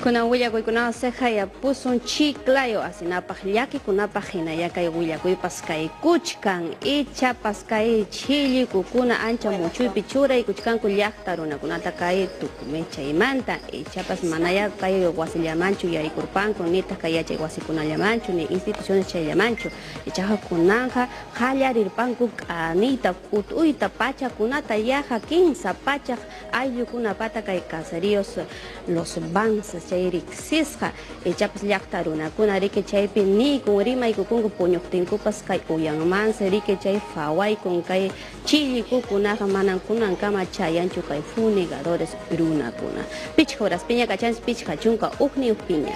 Kuna willakuykunaqa ceja pusun chiclayo asinapaq llakikunapak hinalla kay willakuypas kay kuchkan ichapas kay chillikukuna ancha muchuypi churaykuchkanku llaqta runakunata kay tukumechaymanta ichapas manaya kay wasillamanchu yaykurpanku nitaq kay yachay wasikunallamanchu ni instituciones chayllamanchu ichaqa kunanqa qallarirpanku k'aniyta k'ut'uyta pachakunata yaqa kinsa pachaq ayllukunapata kay caseríos los banzas chay riksisqa ichapas llaqta runakuna riki chaypi nikun rimaykukunku puñuqtinkupas kay uyanmansa riki chay fawaykun kay chillikukunaqa manan kunankama chayanchu kay fumigadores runakuna pichqa horas piña kachanchis pichqa chunka uqni piña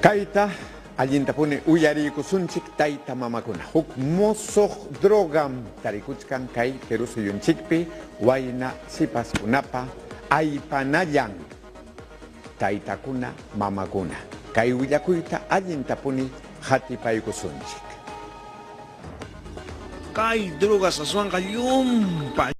Kaita allintapuni uyarikusunchik tayta mamakuna huk mosoq drogam tarikuchkan kay Perú suyunchikpi wayna sipaskunapa aypanallan taytakuna mamakuna kay willakuyta allintapuni hatipaykusunchik kay drogas aswanqa llumpa